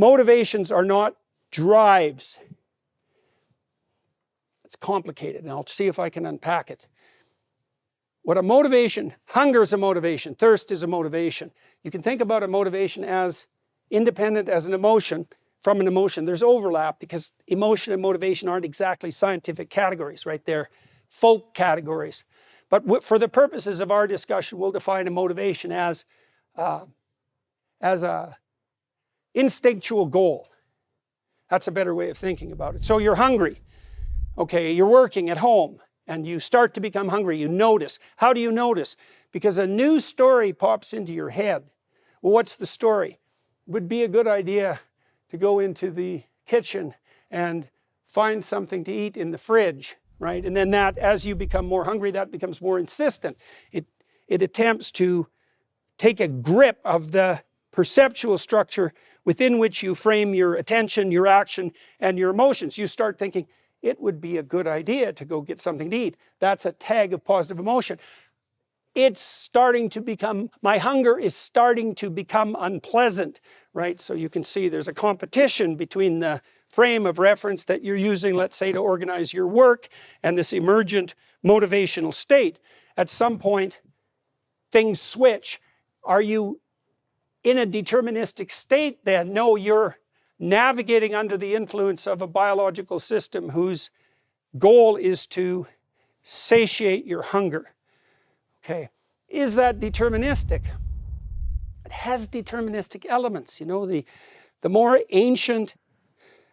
Motivations are not drives. It's complicated, and I'll see if I can unpack it. What a motivation, hunger is a motivation, thirst is a motivation. You can think about a motivation as independent as an emotion from an emotion. There's overlap because emotion and motivation aren't exactly scientific categories, right? They're folk categories. But for the purposes of our discussion, we'll define a motivation as a instinctual goal. That's a better way of thinking about it. So you're hungry. Okay, you're working at home and you start to become hungry. You notice. How do you notice? Because a new story pops into your head. Well, what's the story? It would be a good idea to go into the kitchen and find something to eat in the fridge, right? And then that, as you become more hungry, that becomes more insistent. It attempts to take a grip of the perceptual structure within which you frame your attention, your action, and your emotions. You start thinking, it would be a good idea to go get something to eat. That's a tag of positive emotion. It's starting to become, my hunger is starting to become unpleasant, right? So you can see there's a competition between the frame of reference that you're using, let's say, to organize your work, and this emergent motivational state. At some point, things switch. Are you in a deterministic state then? No, you're navigating under the influence of a biological system whose goal is to satiate your hunger. Okay, is that deterministic? It has deterministic elements. You know, the more ancient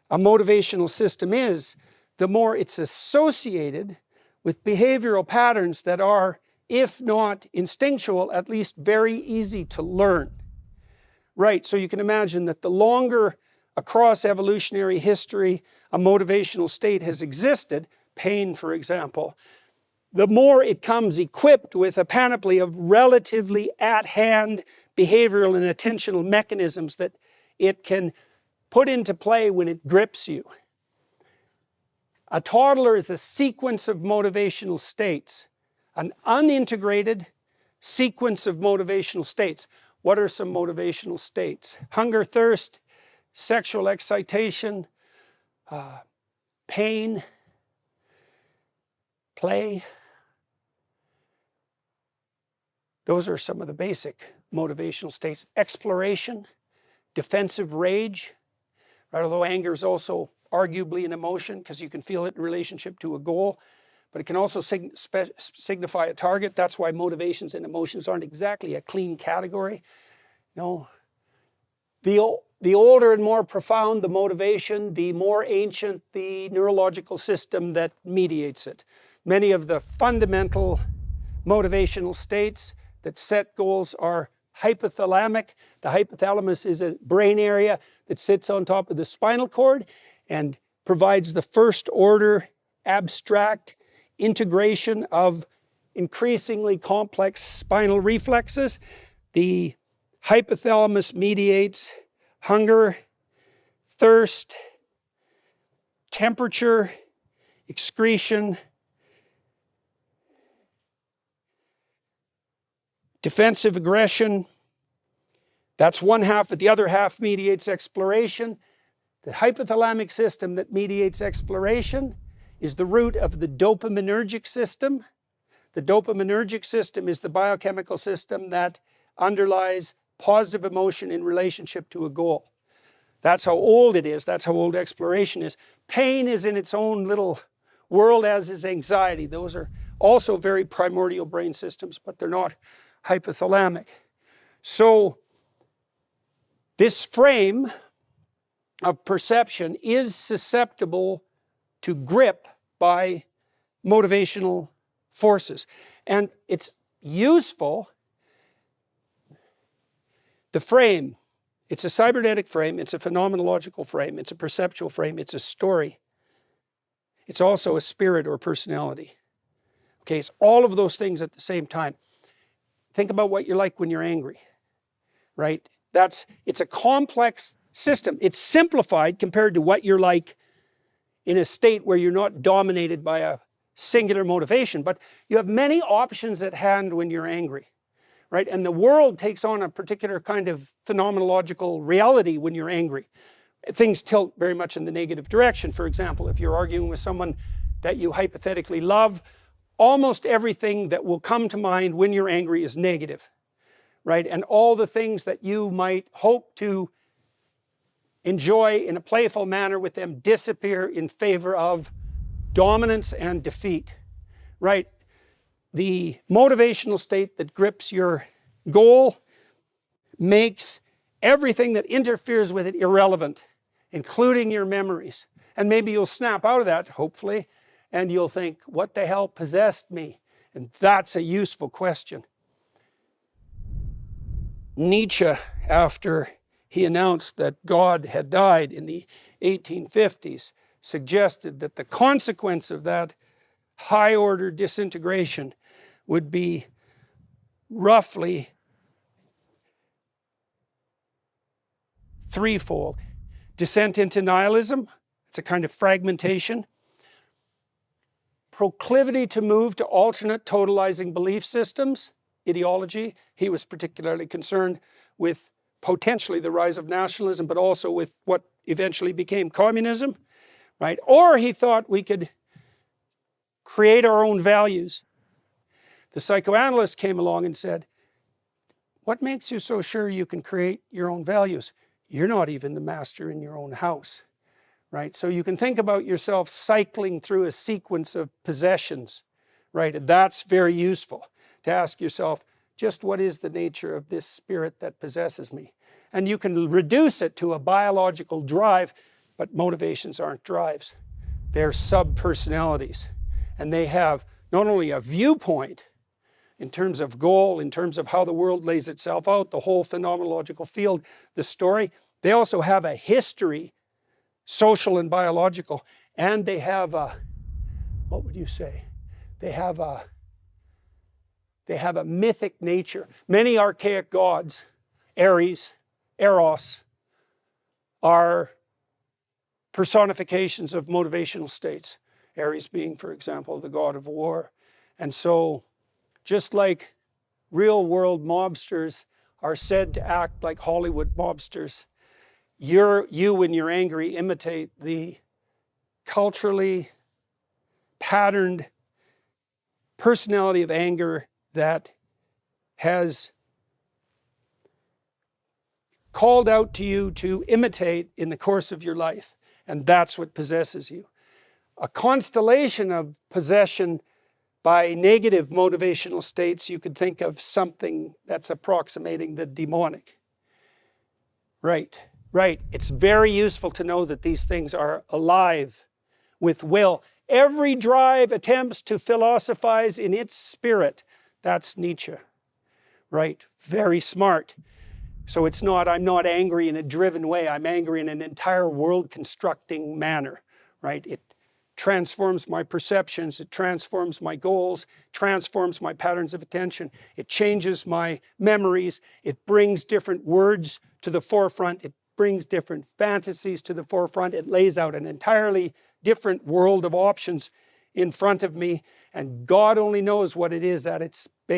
a motivational system is, the more it's associated with behavioral patterns that are, if not instinctual, at least very easy to learn. Right, so you can imagine that the longer across evolutionary history a motivational state has existed, pain for example, the more it comes equipped with a panoply of relatively at-hand behavioral and attentional mechanisms that it can put into play when it grips you. A toddler is a sequence of motivational states, an unintegrated sequence of motivational states. What are some motivational states? Hunger, thirst, sexual excitation, pain, play. Those are some of the basic motivational states. Exploration, defensive rage, right? Although anger is also arguably an emotion because you can feel it in relationship to a goal, but it can also signify a target. That's why motivations and emotions aren't exactly a clean category. No. The older and more profound the motivation, the more ancient the neurological system that mediates it. Many of the fundamental motivational states that set goals are hypothalamic. The hypothalamus is a brain area that sits on top of the spinal cord and provides the first order abstract integration of increasingly complex spinal reflexes. The hypothalamus mediates hunger, thirst, temperature, excretion, defensive aggression. That's one half, but the other half mediates exploration. The hypothalamic system that mediates exploration is the root of the dopaminergic system. The dopaminergic system is the biochemical system that underlies positive emotion in relationship to a goal. That's how old it is. That's how old exploration is. Pain is in its own little world, as is anxiety. Those are also very primordial brain systems, but they're not hypothalamic. So this frame of perception is susceptible to grip by motivational forces. And it's useful. The frame, it's a cybernetic frame, it's a phenomenological frame, it's a perceptual frame, it's a story. It's also a spirit or personality. Okay, it's all of those things at the same time. Think about what you're like when you're angry, right? It's a complex system. It's simplified compared to what you're like in a state where you're not dominated by a singular motivation, but you have many options at hand when you're angry, right? And the world takes on a particular kind of phenomenological reality when you're angry, things tilt very much in the negative direction. For example, if you're arguing with someone that you hypothetically love, almost everything that will come to mind when you're angry is negative, right? And all the things that you might hope to enjoy in a playful manner with them disappear in favor of dominance and defeat, right? The motivational state that grips your goal makes everything that interferes with it irrelevant, including your memories. And maybe you'll snap out of that, hopefully, and you'll think, what the hell possessed me? And that's a useful question. Nietzsche, after he announced that God had died in the 1850s, suggested that the consequence of that high-order disintegration would be roughly threefold. Descent into nihilism, it's a kind of fragmentation. Proclivity to move to alternate totalizing belief systems, ideology. He was particularly concerned with potentially the rise of nationalism, but also with what eventually became communism, right? Or he thought we could create our own values. The psychoanalyst came along and said, what makes you so sure you can create your own values? You're not even the master in your own house, right? So you can think about yourself cycling through a sequence of possessions, right? And that's very useful to ask yourself, just what is the nature of this spirit that possesses me? And you can reduce it to a biological drive, but motivations aren't drives. They're sub-personalities. And they have not only a viewpoint in terms of goal, in terms of how the world lays itself out, the whole phenomenological field, the story, they also have a history, social and biological, and they have a, what would you say? They have a mythic nature. Many archaic gods, Ares, Eros, are personifications of motivational states. Ares being, for example, the god of war. And so, just like real world mobsters are said to act like Hollywood mobsters, you when you're angry imitate the culturally patterned personality of anger that has called out to you to imitate in the course of your life. And that's what possesses you. A constellation of possession by negative motivational states, you could think of something that's approximating the demonic. Right. It's very useful to know that these things are alive with will. Every drive attempts to philosophize in its spirit. That's Nietzsche. Right. Very smart. So it's not, I'm not angry in a driven way. I'm angry in an entire world constructing manner. Right. It transforms my perceptions, it transforms my goals, transforms my patterns of attention, it changes my memories, it brings different words to the forefront, it brings different fantasies to the forefront, it lays out an entirely different world of options in front of me, and God only knows what it is at its base.